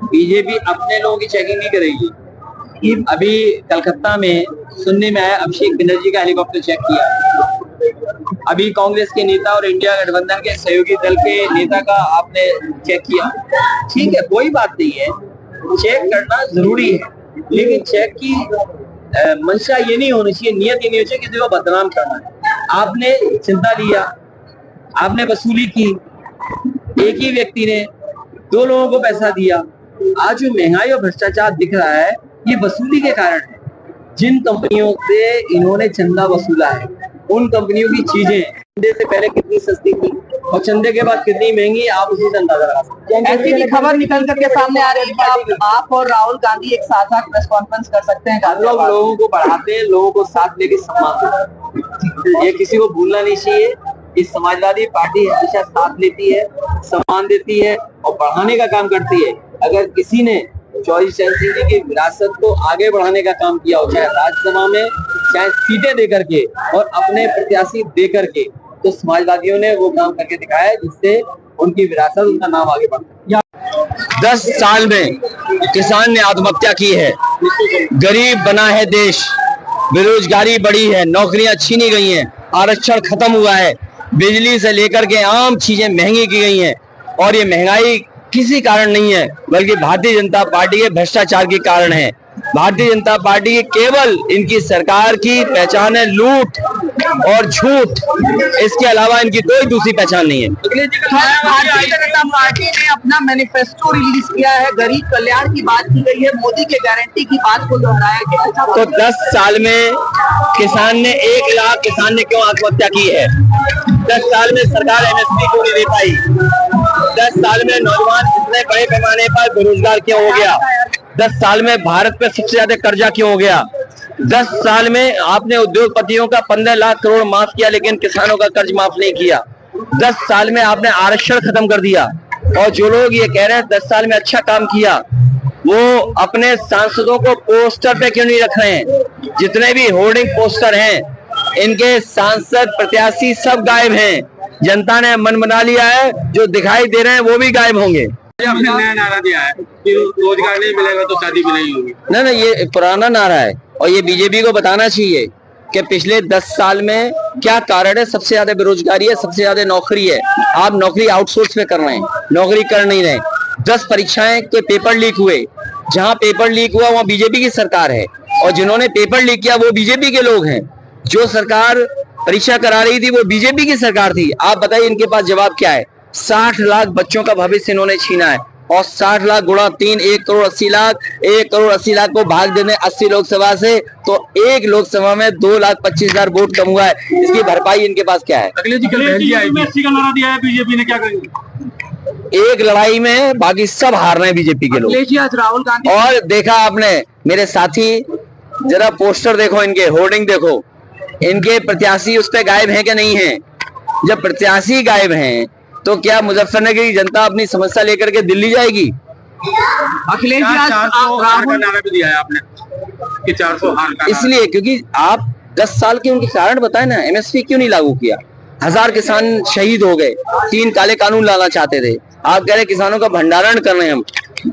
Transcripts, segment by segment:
BJP अपने लोगों की चेकिंग नहीं करेगी। अभी कलकत्ता में सुनने में आया, अभिषेक बनर्जी का हेलीकॉप्टर चेक किया। अभी कांग्रेस के नेता और इंडिया गठबंधन के सहयोगी दल के नेता का आपने चेक किया। ठीक है, कोई बात नहीं है, चेक करना जरूरी है, लेकिन चेक की मंशा ये नहीं होनी चाहिए, नियत ये नहीं होनी चाहिए किसी को बदनाम करना है। आपने चिंता लिया, आपने वसूली की, एक ही व्यक्ति ने 2 लोगों को पैसा दिया। आज जो महंगाई और भ्रष्टाचार दिख रहा है, ये वसूली के कारण है। जिन कंपनियों से इन्होंने चंदा वसूला है, उन कंपनियों की चीजें चंदे से पहले कितनी सस्ती थी और चंदे के बाद कितनी महंगी, आप उसी से अंदाजा लगा सकते हैं। ऐसी भी खबर निकल करके सामने आ रही है कि आप और राहुल गांधी एक साझा प्रेस कॉन्फ्रेंस कर सकते हैं। लोग लोगों को बढ़ाते हैं, लोगों को साथ लेके सम्मान देते हैं। ये किसी को भूलना नहीं चाहिए। इस समाजवादी पार्टी हमेशा साथ लेती है, सम्मान देती है और बढ़ाने का काम करती है। अगर किसी ने चौधरी चरण सिंह जी की विरासत को आगे बढ़ाने का काम किया हो, चाहे राज्यसभा में, चाहे सीटें देकर के और अपने प्रत्याशी देकर के, तो समाजवादियों ने वो काम करके दिखाया है, जिससे उनकी विरासत, उनका नाम आगे बढ़ता है। 10 साल में किसान ने आत्महत्या की है, गरीब बना है देश, बेरोजगारी बढ़ी है, नौकरियां छीनी गई हैं, आरक्षण खत्म हुआ है, बिजली से लेकर के आम चीजें महंगी की गई हैं। और ये महंगाई किसी कारण नहीं है, बल्कि भारतीय जनता पार्टी के भ्रष्टाचार के कारण है। भारतीय जनता पार्टी की केवल इनकी सरकार की पहचान है लूट और झूठ, इसके अलावा इनकी कोई दूसरी पहचान नहीं है। भारतीय जनता पार्टी ने अपना मैनिफेस्टो रिलीज किया है, गरीब कल्याण की बात की गई है, मोदी के गारंटी की बात को दोहराया गया। तो 10 साल में किसान ने 1 लाख किसान ने क्यों आत्महत्या की है? 10 साल में सरकार एमएसपी क्यों नहीं दे पाई? 10 साल में नौजवान इतने बड़े पैमाने पर बेरोजगार क्यों हो गया? 10 साल में भारत पे सबसे ज्यादा कर्जा क्यों हो गया? 10 साल में आपने उद्योगपतियों का 15 लाख करोड़ माफ किया, लेकिन किसानों का कर्ज माफ नहीं किया। 10 साल में आपने आरक्षण खत्म कर दिया। और जो लोग ये कह रहे हैं 10 साल में अच्छा काम किया, वो अपने सांसदों को पोस्टर पे क्यों नहीं रख रहे हैं? जितने भी होर्डिंग पोस्टर हैं, इनके सांसद प्रत्याशी सब गायब हैं। जनता ने मन बना लिया है, जो दिखाई दे रहे हैं वो भी गायब होंगे। आपने नया नारा दिया है कि रोजगार नहीं मिलेगा तो शादी भी नहीं होगी। ना, ये पुराना नारा है और ये बीजेपी को बताना चाहिए कि पिछले 10 साल में क्या कारण है। सबसे ज्यादा बेरोजगारी है, सबसे ज्यादा नौकरी है। आप नौकरी आउटसोर्स में कर रहे हैं, नौकरी कर नहीं रहे। 10 परीक्षाएं के पेपर लीक हुए, जहां पेपर लीक हुआ वहां बीजेपी की सरकार है, और जिन्होंने पेपर लीक किया वो बीजेपी के लोग हैं। जो सरकार परीक्षा करा रही थी वो बीजेपी की सरकार थी। आप बताइए इनके पास जवाब क्या है? 60 लाख बच्चों का भविष्य इन्होंने छीना है, और 60 लाख गुणा 3, 1 करोड़ 80 लाख, 1 करोड़ 80 लाख को भाग देने 80 लोकसभा से, तो एक लोकसभा में 2,25,000 वोट कम हुआ है। इसकी भरपाई इनके पास क्या है? बीजेपी ने क्या करेंगे? एक लड़ाई में बाकी सब हार रहे हैं बीजेपी के लोग। राहुल गांधी और देखा आपने मेरे साथी, जरा पोस्टर देखो, इनके होर्डिंग देखो, इनके प्रत्याशी उस पर गायब हैं कि नहीं है? जब प्रत्याशी गायब हैं तो क्या मुजफ्फरनगर की जनता अपनी समस्या लेकर के दिल्ली जाएगी? अखिलेश जी, आज हार का नारा भी दिया है आपने कि 400 हार का, इसलिए क्योंकि आप 10 साल के उनके कारण बताए ना, एमएसपी क्यों नहीं लागू किया? 1000 किसान शहीद हो गए, 3 काले कानून लाना चाहते थे। आप कह रहे किसानों का भंडारण कर रहे हैं हम।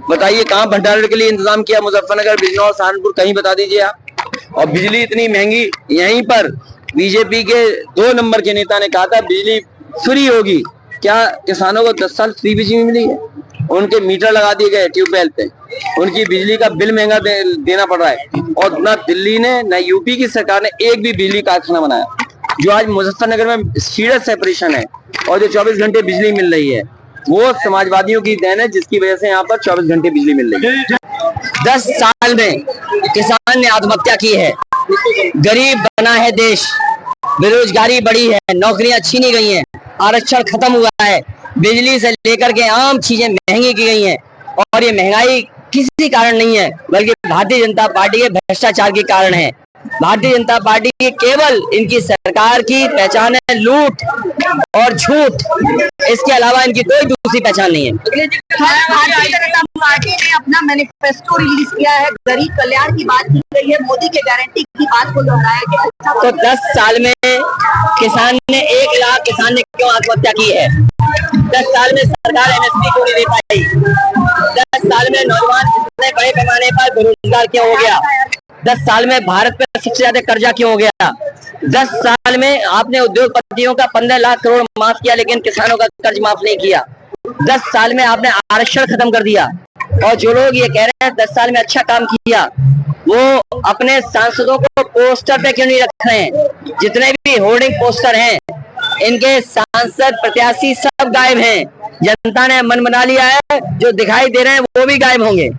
बताइए कहाँ भंडारण के लिए इंतजाम किया? मुजफ्फरनगर, बिजनौर, सहारनपुर, कहीं बता दीजिए आप। और बिजली इतनी महंगी, यहीं पर बीजेपी के 2 नंबर के नेता ने कहा था बिजली फ्री होगी। क्या किसानों को 10 साल फ्री बिजली मिली है? उनके मीटर लगा दिए गए ट्यूबवेल पे, उनकी बिजली का बिल महंगा देना पड़ रहा है। और ना दिल्ली ने ना यूपी की सरकार ने एक भी बिजली कारखाना बनाया। जो आज मुजफ्फरनगर में सीरियस सेपरेशन है और जो 24 घंटे बिजली मिल रही है, वो समाजवादियों की देन है, जिसकी वजह से यहाँ पर 24 घंटे बिजली मिल रही है। 10 साल में किसान ने आत्महत्या की है, गरीब बना है देश, बेरोजगारी बढ़ी है, नौकरियां छीनी गई हैं, आरक्षण खत्म हुआ है, बिजली से लेकर के आम चीजें महंगी की गई हैं। और ये महंगाई किसी कारण नहीं है, बल्कि भारतीय जनता पार्टी के भ्रष्टाचार के कारण है। भारतीय जनता पार्टी की केवल इनकी सरकार की पहचान है लूट और झूठ, इसके अलावा इनकी कोई दूसरी पहचान नहीं है। भारतीय जनता पार्टी ने अपना मैनिफेस्टो रिलीज किया है, गरीब कल्याण की बात की गई है, मोदी के गारंटी की बात को दोहराया गया। तो 10 साल में किसान ने 1 लाख किसान ने क्यों आत्महत्या की है? 10 साल में सरकार एमएसपी क्यों नहीं दे पाई? 10 साल में नौजवान इतने बड़े पैमाने पर बेरोजगार क्यों हो गया? 10 साल में भारत पर सबसे ज्यादा कर्जा क्यों हो गया? 10 साल में आपने उद्योगपतियों का 15 लाख करोड़ माफ किया, लेकिन किसानों का कर्ज माफ नहीं किया। 10 साल में आपने आरक्षण खत्म कर दिया। और जो लोग ये कह रहे हैं 10 साल में अच्छा काम किया, वो अपने सांसदों को पोस्टर पे क्यों नहीं रख रहे हैं? जितने भी होर्डिंग पोस्टर हैं, इनके सांसद प्रत्याशी सब गायब हैं। जनता ने मन बना लिया है, जो दिखाई दे रहे हैं वो भी गायब होंगे।